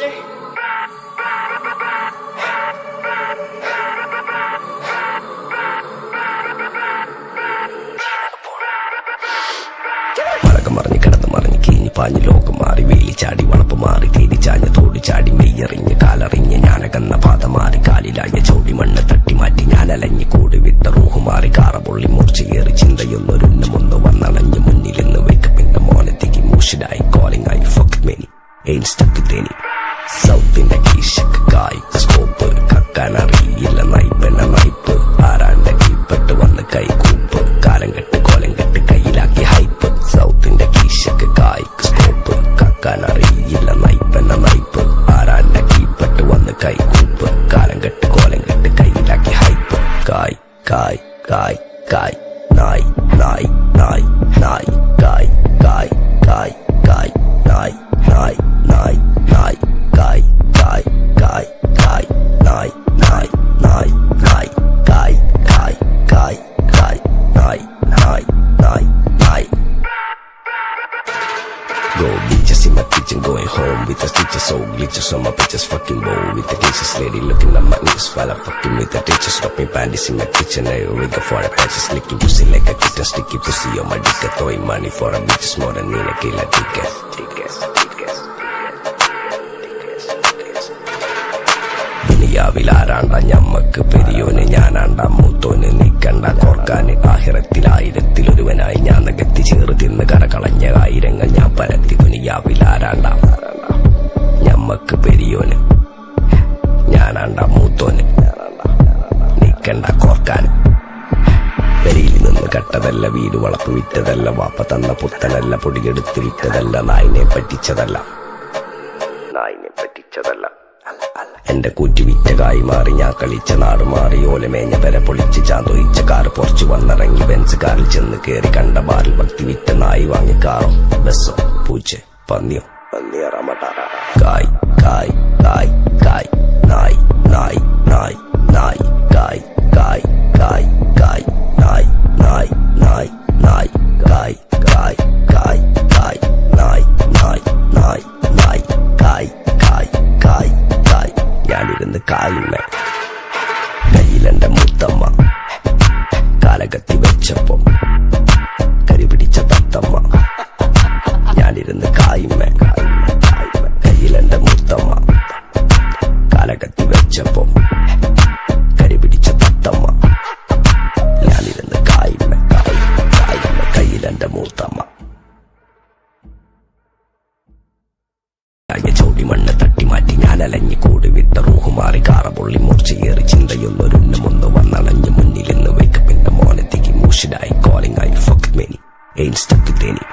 Master. മറഞ്ഞ് കിടന്ന് മറിഞ്ഞ് കീഞ്ഞ് പാഞ്ഞ് ലോകം മാറി വേലി ചാടി വളപ്പ് മാറി തേടി ചാഞ്ഞ തോടി ചാടി മെയ്യറിഞ്ഞ് കാലറിഞ്ഞ് ഞാനകന്ന പാത മാറി കാലിലായ ചോടി മണ്ണ് തട്ടി മാറ്റി ഞാനലഞ്ഞ് കൂടി വിട്ട റൂഹ് മാറി കാറ പൊള്ളി മൂർച്ചയേറി ചിന്തയൊന്നൊരുന്നമൊന്ന് വന്നണഞ്ഞ് മുന്നിലെന്ന് വേക്കപ്പിന്റെ മോനത്തേക്ക് മൂഷിടായി കോളിംഗ് ആയി ഫക്ക് മെനി എയിൻ സ്റ്റക്ക് തേനി സൗത്തിന്റെ കീശക്ക് കായ് സ്കോപ്പ് കക്കാനറിയില്ല നയിപ്പന നയിപ്പ് ആരാന്റെ കീപ്പെട്ട് വന്ന് കൈകൂപ്പ് കാലം കെട്ട് കോലം കെട്ട് കയ്യിലാക്കി ഹൈപ്പ് സൗത്തിന്റെ കീശക്ക് കായ് സ്കോപ്പ് കക്കാനറിയില്ല നയിപ്പന നയിപ്പ് ആരാന്റെ കീപ്പെട്ട് വന്ന് കൈകൂപ്പ് കാലം കെട്ട് കോലം കെട്ട് കയ്യിലാക്കി ഹൈപ്പ് കായ് കായ് കായ് കായ് നായ് നായ് നായ് നായ് കായ് കായ് കായ് കായ് നായ് നായ് നായ് നായ് കായ് കായ് കായ് കായ് നായ് നായ് നായ് നായ് കായ് കായ് കായ് കായ് നായ് നായ് നായ് നായ്. Go bitches in my kitchen, going home with the stitches, so glitches on my bitches, fucking bow with the cases, lady looking at my niggas while I'm fucking with the teachers, dropping panties in my kitchen, I rig for a patches, licking pussy like a kitten, sticky pussy on my dick, throwing money for a bitches more than in a killer ticket. ദുനിയാവിലാരാണ്ട ഞമ്മക്ക് പെരിയോന് ഞാനാണ്ട മൂത്തോന് നീക്കണ്ട കോർക്കാന് ആഹിറത്തിലായിരത്തിലൊരുവനായി ഞാൻ നകത്തി ചേറ് തിന്ന് കരകളഞ്ഞ ആയിരങ്ങൾ ഞാൻ പരത്തി ദുനിയാവിലാരാണ്ട ഞമ്മക്ക് പെരിയോന് ഞാനാണ്ട മൂത്തോന് നീക്കണ്ട കോർക്കാന് പെരിയിൽ നിന്ന് കട്ടതല്ല വീട് വളപ്പ് വിറ്റതല്ല വാപ്പ തന്ന പുത്തനല്ല പൊടിയെടുത്ത് വിറ്റതല്ല നായിനെ പറ്റിച്ചതല്ല എന്റെ കൂറ്റി വിറ്റ കായി മാറി ഞാൻ കളിച്ച നാട് മാറി ഓലമേഞ്ഞ പെര പൊളിച്ച് ചാന്തൊയിച്ച കാറ് പൊറച്ചു വന്നിറങ്ങി ബെൻസ് കാറിൽ ചെന്ന് കേറി കണ്ട ബാറിൽ ഭക്തി വിറ്റ നായി വാങ്ങി കാറോ ബസ്സോ പൂച്ച പന്നിയോ കായ് കായ് കായ് കായ് നായ് നായ് നായ് നായ് കായ് കായ് കായ് കായ് നായ് നായ് നായ് നായ് കായ് കായ് കായ് കായ് നായ് നായ് നായ് നായ് കായ് കായ് കായ് കായ് ഞാനിരുന്ന് കായുമ്മ കയ്യിലെന്റെ മുത്തമ്മ കാലകത്തി വെച്ചപ്പം കരിപിടിച്ച തത്തമ്മ ഞാനിരുന്ന് കായുമ്മ കയ്യിലെന്റെ മുത്തമ്മ കാലകത്തി വെച്ചപ്പം കരിപിടിച്ച തത്തമ്മ ഞാനിരുന്ന് കായുമ്മ കയ്യിലെന്റെ മുത്തമ്മ ചോടി മണ്ണ് തട്ടി മാറ്റി ഞാനലഞ്ഞ് കൂടി വിട്ട റൂഹ് മാറി കാറ പൊള്ളി മൂർച്ചയേറി ചിന്തയൊന്നൊരുന്നമൊന്ന് വന്നണഞ്ഞ് മുന്നിലെന്ന് വേക്കപ്പിന്റെ മോനത്തേക്ക് മൂഷിടായി കോളിംഗ് ആയി ഫക്ക് മെനി എയിൻ സ്റ്റക്ക് തേനി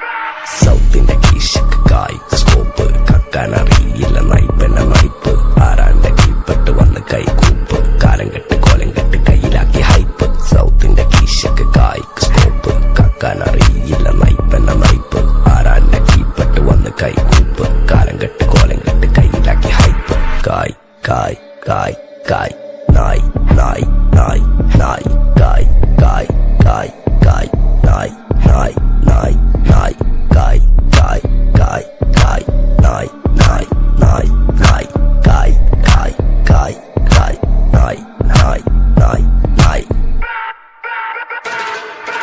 സൗത്തിന്റെ കീശക്ക് കായ് സ്കോപ്പ് കക്കാനറിയില്ല നയിപ്പന നയിപ്പ് ആരാന്റെ കീപ്പെട്ട് വന്ന് കൈകൂപ്പ് കാലം കെട്ട് കോലം കെട്ട് കയ്യിലാക്കി ഹൈപ്പ് സൗത്തിന്റെ കീശക്ക് കായ് സ്കോപ്പ് കക്കാനറിയില്ല നയിപ്പന നയിപ്പ് ആരാന്റെ കീപ്പെട്ട് വന്ന് കൈകൂപ്പ് കാലം കെട്ട് കോലം കെട്ട് കയ്യിലാക്കി ഹൈപ്പ് കായ് കായ് കായ് കായ് നായ് നായ് നായ് നായ് കായ് കായ് കായ് കായ് നായ് നായ് നായ് നായ് കായ് കായ് കായ് കായ് നായ് നായ് നായ് നായ് കായ് കായ് കായ് കായ് നായ് നായ് നായ് നായ്.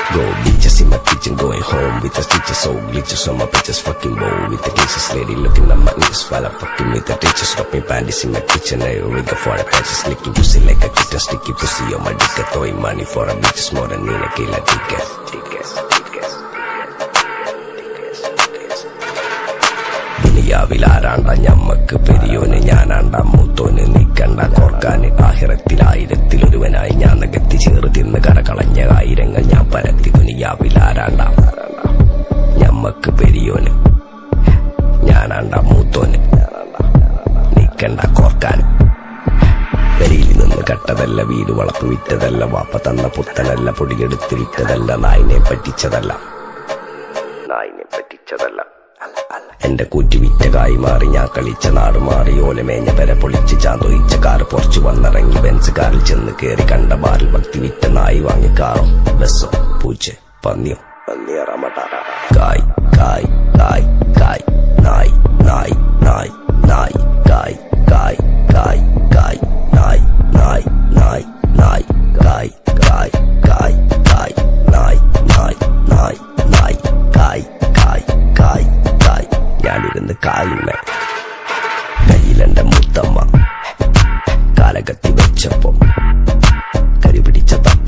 Go bitches in my kitchen, going home with the stitches, so glitches on my bitches, fucking bow with the cases, lady looking at my niggas while I'm fucking with the teachers, dropping panties in my kitchen, I rig for a patches, licking pussy like a kitten, sticky pussy on my dick, throwing money for a bitches more than in a killer ticket. ദുനിയാവിലാരാണ്ട ഞമ്മക്ക് പെരിയോന് ഞാനാണ്ട മൂത്തോന് നീക്കണ്ട കോർക്കാന് ആഹിറത്തിലായിരത്തിലൊരുവനായി ഞാൻ നകത്തി ചേറ് തിന്ന് കരകളഞ്ഞ ആയിരങ്ങൾ ഞാൻ പരത്തി ദുനിയാവിലാരാണ്ട ഞമ്മക്ക് പെരിയോന് ഞാനാണ്ട മൂത്തോന് നീക്കണ്ട കോർക്കാന് പെരിയിൽ നിന്ന് കട്ടതല്ല വീട് വളപ്പ് വിറ്റതല്ല വാപ്പ തന്ന പുത്തനല്ല പൊടിയെടുത്ത് വിറ്റതല്ല നായിനെ പറ്റിച്ചതല്ല എന്റെ കൂറ്റി വിറ്റ കായി മാറി ഞാൻ കളിച്ച നാട് മാറി ഓലമേഞ്ഞ പെര പൊളിച്ച് ചാന്തൊയിച്ച കാറ് പൊറച്ചു വന്നിറങ്ങി ബെൻസ് കാറിൽ ചെന്ന് കേറി കണ്ട ബാറിൽ ഭക്തി വിറ്റ നായി വാങ്ങി കാറോ ബസ്സോ പൂച്ച പന്നിയോ കായ്. കായ് കായ് കായ് നായ് നായ് നായ് നായ് കായ്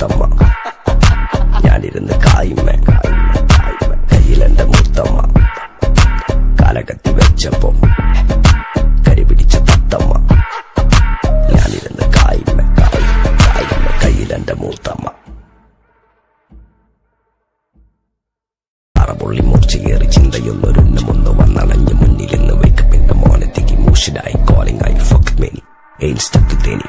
മൂത്തമ്മ ഞാനിരുന്ന് കായ്മ കയ്യിലെന്റെ മൂത്തമ്മ കാലകത്തി വെച്ചപ്പോ കരിപിടിച്ച തത്തമ്മ ഞാനിരുന്ന് കായ്മ കയ്യിലെന്റെ മൂത്തമ്മ അറപൊള്ളി മൂർച്ചയേറി ചിന്തയൊന്നൊരുന്നമൊന്ന് വന്നണഞ്ഞ് മുന്നിലെന്ന് വേക്കപ്പിന്റെ മോനത്തേക്ക് മൂഷിടായി കോളിംഗ് ആയി fuck many ain't stuck with any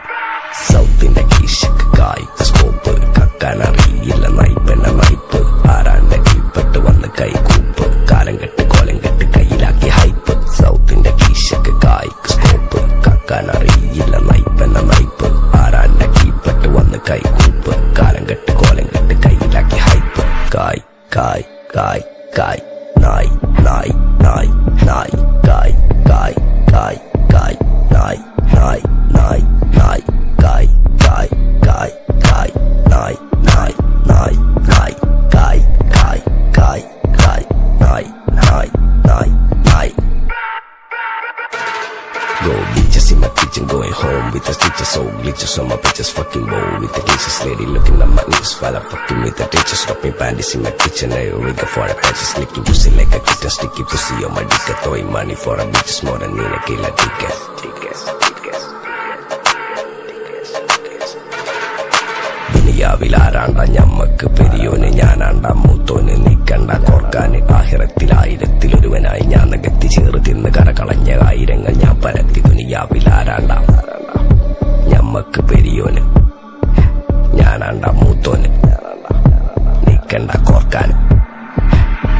സൗത്തിന്റെ കീശക്ക് കായ് സ്കോപ്പ് കക്കാനറിയില്ല നയിപ്പെന്ന നയിപ്പ് ആരാന്റെ കീപ്പെട്ട് വന്ന് കൈകൂപ്പ് കാലം കെട്ട് കോലം കെട്ട് കയ്യിലാക്കി ഹൈപ്പ് സൗത്തിന്റെ കീശക്ക് കായ് സ്കോപ്പ് കക്കാനറിയില്ല നയിപ്പെന്ന നയിപ്പ് ആരാന്റെ കീപ്പെട്ട് വന്ന് കൈകൂപ്പ് കാലം കെട്ട് കോലം കെട്ട് കയ്യിലാക്കി ഹൈപ്പ് കായ് കായ് കായ് കായ് നായ് നായ് നായ് നായ് കായ് കായ് കായ് കായ് നായ് നായ് നായ് നായ് കായ് കായ് കായ് കായ് നായ് നായ് നായ് നായ് കായ് കായ് കായ് കായ് നായ് നായ് നായ് നായ് Go bitches in my kitchen going home with the stitches so glitches on my bitches fucking bow with the cases lady looking at my niggas while I'm fucking with the teachers dropping panties in my kitchen I rig for a patches licking pussy like a kitten sticky pussy on my dick throwing money for a bitches more than in a killer tickets ദുനിയാവിലാരാണ്ട ഞമ്മക്ക് പെരിയോന് ഞാനാണ്ട മൂത്തോന് നീക്കണ്ട കോർക്കാന് ആഹിറത്തിലായിരത്തിലൊരുവനായി ഞാൻ നകത്തി ചേറ് തിന്ന് കരകളഞ്ഞ ആയിരങ്ങൾ ഞാൻ പരത്തി ദുനിയാവിലാരാണ്ട ഞമ്മക്ക് പെരിയോന് ഞാനാണ്ട മൂത്തോന് നീക്കണ്ട കോർക്കാന്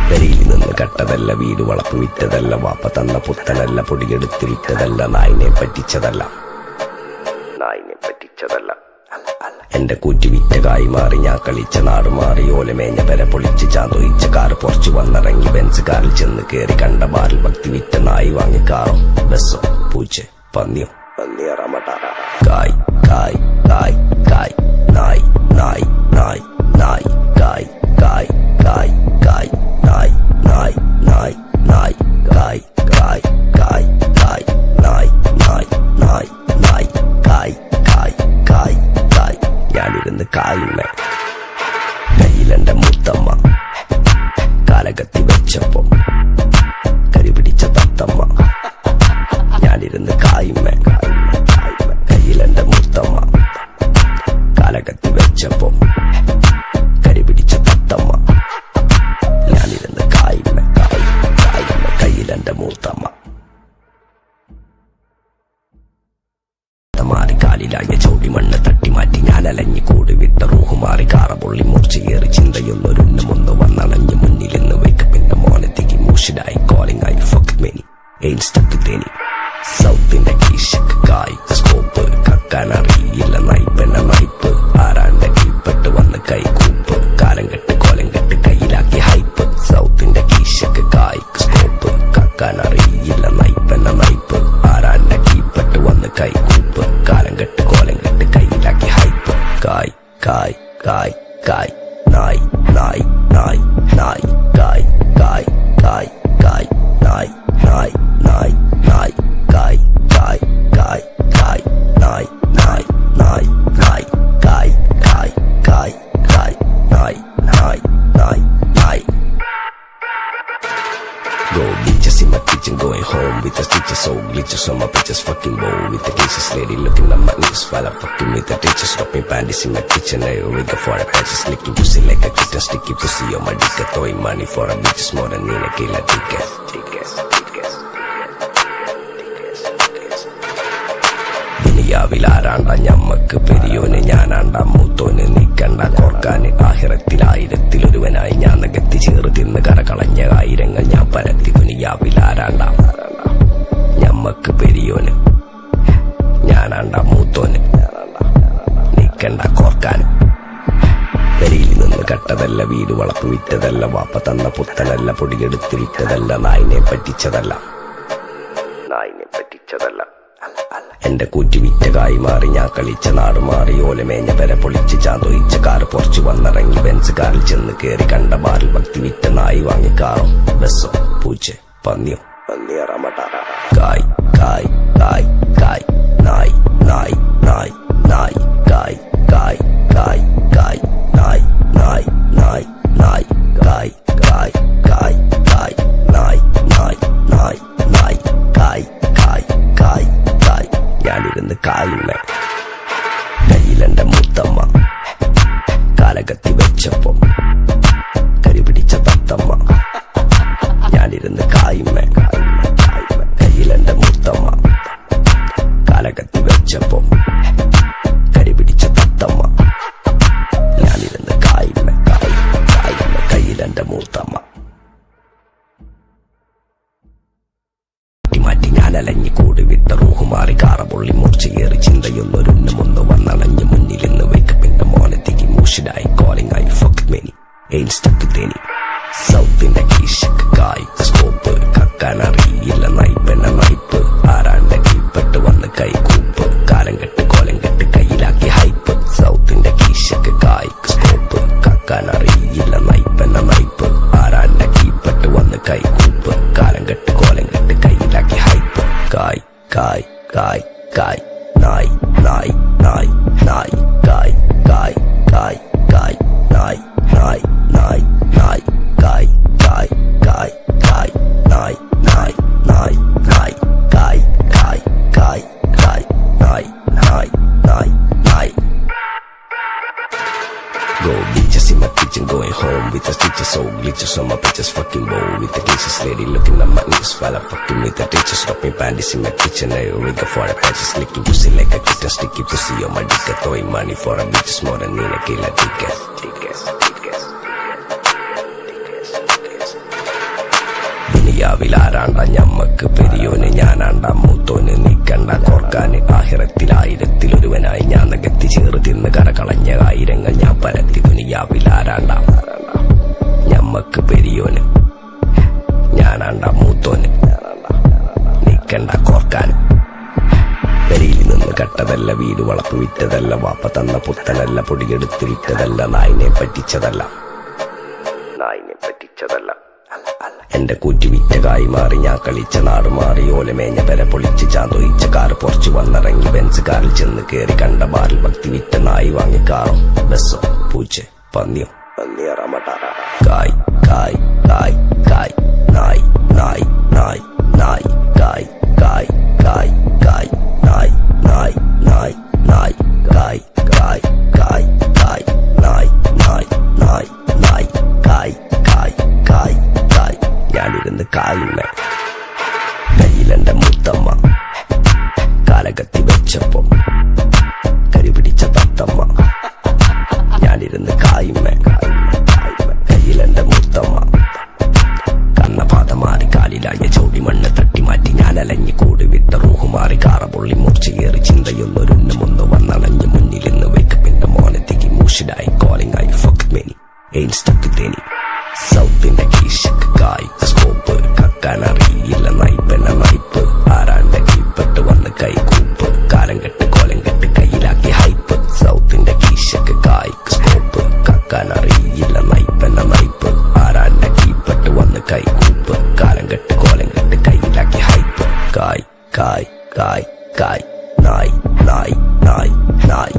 പെരിയിൽ നിന്ന് കട്ടതല്ല വീട് വളപ്പ് വിറ്റതല്ല വാപ്പ തന്ന പുത്തനല്ല പൊടിയെടുത്ത് വിറ്റതല്ല നായിനെ പറ്റിച്ചതല്ല എന്റെ കൂറ്റി വിറ്റ കായി മാറി ഞാൻ കളിച്ച നാട് മാറി ഓലമേഞ്ഞ പെര പൊളിച്ച് ചാന്തൊയിച്ച കാറ് പൊറച്ചു വന്നിറങ്ങി ബെൻസ് കാറിൽ ചെന്ന് കേറി കണ്ട ബാറിൽ ഭക്തി വിറ്റ നായി വാങ്ങി കാറോ ബസ്സോ പൂച്ച പന്നിയോ കായ് കായ് കായ് കായ് നായ് നായ് നായ് നായ് കായ് കായ് കായ് കായ് നായ് നായ് നായ് നായ് കായ് കായ് കായ് കായ് നായ് നായ് നായ് നായ് കായ് കായ് കായ് കായ് ഞാനിരുന്ന് കായുന്ന കയ്യിലെന്റെ മൂത്തമ്മ കാലകത്തി വെച്ചപ്പോ കരിപിടിച്ച തത്തമ്മ ഞാനിരുന്ന് കായുന്ന കയ്യിലെന്റെ മൂത്തമ്മ കാലകത്തി വെച്ചപ്പോ കരിപിടിച്ച തത്തമ്മ ഞാനിരുന്ന് കായുന്ന കയ്യിലെന്റെ മൂത്തമ്മ മാറി കാലിലായ ചൗടി മണ്ണ് തട്ടി മാറ്റി ഞാൻ അലഞ്ഞ് കൂടി വിട്ട റൂഹ് മാറി കാറപൊള്ളി മൂർച്ചയേറി ചിന്തയൊന്നൊരുന്നമൊന്ന് വന്നണഞ്ഞ് മുന്നിലെന്ന് വേക്കപ്പിന്റെ മോനത്തേക്ക് മൂഷിടായി കോളിംഗ് ആയി fuck many ain't stuck with any സൗത്തിന്റെ കീശക്ക് കായ് സ്കോപ്പ് കക്കാനറിയില്ല നയിപ്പെന്ന നയിപ്പ് ആരാന്റെ കീപ്പെട്ട് വന്ന് കൈകൂപ്പ് കാലം കെട്ട് കോലം കെട്ട് കയ്യിലാക്കി ഹൈപ്പ് സൗത്തിന്റെ കീശക്ക് കായ് സ്കോപ്പ് കക്കാനറിയില്ല നയിപ്പെന്ന നയിപ്പ് ആരാന്റെ കീപ്പെട്ട് വന്ന് കൈകൂപ്പ് കാലം കെട്ട് കോലം കെട്ട് കയ്യിലാക്കി ഹൈപ്പ് കായ് കായ് കായ് കായ് നായ് നായ് നായ് നായ് കായ് കായ് കായ് കായ് നായ് നായ് നായ് നായ് കായ് കായ് കായ് കായ് നായ് നായ് നായ് നായ് കായ് കായ് കായ് കായ് നായ് നായ് നായ് നായ് Go bitches in my kitchen going home with the stitches so glitches on my bitches fucking bow with the cases lady looking at my niggas while I'm fucking with the teachers dropping panties in my kitchen I rig for a patches licking pussy like a kitten sticky pussy on my dick throwing money for a bitches more than in a killer tickets ദുനിയാവിലാരാണ്ട ഞമ്മക്ക് പെരിയോന് ഞാനാണ്ട മൂത്തോന് നീക്കണ്ട കോർക്കാന് ആഹിറത്തിലായിരത്തിലൊരുവനായി ഞാൻ നകത്തി ചേറ് തിന്ന് കരകളഞ്ഞ ആയിരങ്ങൾ ഞാൻ പരത്തി ദുനിയാവിലാരാണ്ട ഞമ്മക്ക് പെരിയോന് ഞാനാണ്ട മൂത്തോന് നീക്കണ്ട കോർക്കാന് പെരിയിൽ നിന്ന് കട്ടതല്ല വീട് വളപ്പ് വിറ്റതല്ല വാപ്പ തന്ന പുത്തനല്ല പൊടിയെടുത്ത് വിറ്റതല്ല നായിനെ പറ്റിച്ചതല്ല എന്റെ കൂറ്റി വിറ്റ കായി മാറി ഞാൻ കളിച്ച നാട് മാറി ഓലമേഞ്ഞ പെര പൊളിച്ച് ചാന്തൊയിച്ച കാറ് പൊറച്ചു വന്നിറങ്ങി ബെൻസ് കാറിൽ ചെന്ന് കേറി കണ്ട ബാറിൽ ഭക്തി വിറ്റ നായി വാങ്ങി കാറോ ബസ്സോ പൂച്ച പന്നിയോ കായ് കായ് കായ് കായ് നായ് നായ് നായ് നായ് കായ് കായ് കായ് കായ് കായിമ്മ കയ്യിലെന്റെ മുത്തമ്മ കാലകത്തി വെച്ചപ്പോ കരിപിടിച്ച തത്തമ്മ ഞാനിരുന്ന് കായിമ്മ കയ്യിലെന്റെ മുത്തമ്മ കാലകത്തി വെച്ചപ്പോ കരിപിടിച്ച തത്തമ്മ ഞാനിരുന്ന് കായിമ്മ കയ്യിലെന്റെ മൂത്തമ്മ മാറ്റി ഞാനലഞ്ഞ് കൂടി വിട്ട റൂഹ് മാറി കാറപൊള്ളി മൂർച്ചയേറി ചിന്തയൊന്നൊരുണ്ണുമൊന്ന് വന്നണഞ്ഞ് മുന്നിലിന്ന് വേക്കപ്പിന്റെ മോനത്തേക്ക് മൂഷിഡായി കോളിംഗ് ആയി ഫക്ക് മെനി എയിൻ സ്റ്റക്ക് തേനി സൗത്തിന്റെ കീശക്ക് കായ് സ്കോപ്പ് കക്കാനറിയില്ല നയിപ്പെന്ന നയിപ്പ് ആരാന്റെ കീപ്പെട്ട് വന്ന് കൈകൂപ്പ് കാലം കെട്ട് കോലം കെട്ട് കയ്യിലാക്കി ഹൈപ്പ് സൗത്തിന്റെ കീശക്ക് കായ് സ്കോപ്പ് കക്കാനറിയില്ല നയിപ്പെന്ന നയിപ്പ് ആരാന്റെ കീപ്പെട്ട് വന്ന് കൈകൂപ്പ് കാലം കെട്ട് കോലം കെട്ട് കയ്യിലാക്കി ഹൈപ്പ് കായ് കായ് കായ് കായ് നായ് നായ് നായ് നായ് കായ് കായ് കായ് കായ് നായ് നായ് നായ് നായ് കായ് കായ് കായ് കായ് നായ് നായ് നായ് നായ് കായ് കായ് കായ് കായ് നായ് നായ് നായ് നായ് Go bitches in my kitchen, going home with the stitches, so glitches on my bitches, fucking bow with the cases, lady looking at my niggas, fella fucking with the teachers, dropping panties in my kitchen, I rig for the patches, licking pussy like a kitten, sticky pussy on my dick, throwing money for a bitches more than in a killer ticket. ദുനിയാവിലാരാണ്ട ഞമ്മക്ക് പെരിയോന് ഞാനാണ്ട മൂത്തോന് നീക്കണ്ട കോർക്കാന് ആഹിറത്തിലായിരത്തിലൊരുവനായി ഞാൻ നകത്തി ചേറ് തിന്ന് കരകളഞ്ഞ ആയിരങ്ങൾ ഞാൻ പരത്തി ദുനിയാവിലാരാണ്ട ഞമ്മക്ക് പെരിയോന് ഞാനാണ്ട മൂത്തോന് നീക്കണ്ട കോർക്കാന് പെരിയിൽ നിന്ന് കട്ടതല്ല വീട് വളപ്പ് വിറ്റതല്ല വാപ്പ തന്ന പുത്തനല്ല പൊടിയെടുത്ത് വിറ്റതല്ല നായിനെ പറ്റിച്ചതല്ല എന്റെ കൂറ്റി വിറ്റ കായി മാറി ഞാൻ കളിച്ച നാട് മാറി ഓലമേഞ്ഞ പെര പൊളിച്ച് ചാന്തൊയിച്ച കാറ് പൊറച്ചു വന്നിറങ്ങി ബെൻസ് കാറിൽ ചെന്ന് കേറി കണ്ട ബാറിൽ ഭക്തി വിറ്റ നായി വാങ്ങി കാറോ ബസ്സോ പൂച്ച പന്നിയോ കായ് കായ് കായ് കായ് നായ് നായ് നായ് നായ് കായ് കായ് കായ് കായ് നായ് നായ് നായ് നായ് കായ് കായ് കായ് കായ് നായ് നായ് നായ് നായ് കായ് കായ് കായ് കായ് ഞാനിരുന്ന് കായിമ്മ കയ്യിലെന്റെ മുത്തമ്മ കാലകത്തി വെച്ചപ്പോ കരിപിടിച്ച തത്തമ്മ ഞാനിരുന്ന് കായിമ്മ കയ്യിലെന്റെ മുത്തമ്മ കണ്ണപാത മാറി കാലിലായ ചൗടി മണ്ണ് തട്ടി മാറ്റി ഞാനലഞ്ഞ് കൂടി വിട്ട റൂഹ് മാറി കാറപൊള്ളി മൂർച്ചയേറി ചിന്തയൊന്നൊരുണ്ണുമൊന്ന് വന്നണഞ്ഞ് മുന്നിലിന്ന് വേക്കപ്പിന്റെ മോനത്തേക്ക് മൂഷിഡായി കോളിംഗ് ആയി ഫക്ക് മെനി എയിൻ സ്റ്റക്ക് തേനി സൗത്തിന്റെ കീശക്ക് കായ് സ്കോപ്പ് കക്കാനറിയില്ല നയിപ്പെന്ന നയിപ്പ് ആരാന്റെ കീപ്പെട്ട് വന്ന് കൈകൂപ്പ് കാലം കെട്ട് കോലം കെട്ട് കയ്യിലാക്കി ഹൈപ്പ് സൗത്തിന്റെ കീശക്ക് കായ് സ്കോപ്പ് കക്കാനറിയില്ല നയിപ്പെന്ന നയിപ്പ് ആരാന്റെ കീപ്പെട്ട് വന്ന് കൈകൂപ്പ് കാലം കെട്ട് കോലം കെട്ട് കയ്യിലാക്കി ഹൈപ്പ് കായ് കായ് കായ് കായ് നായ് നായ് നായ് നായ്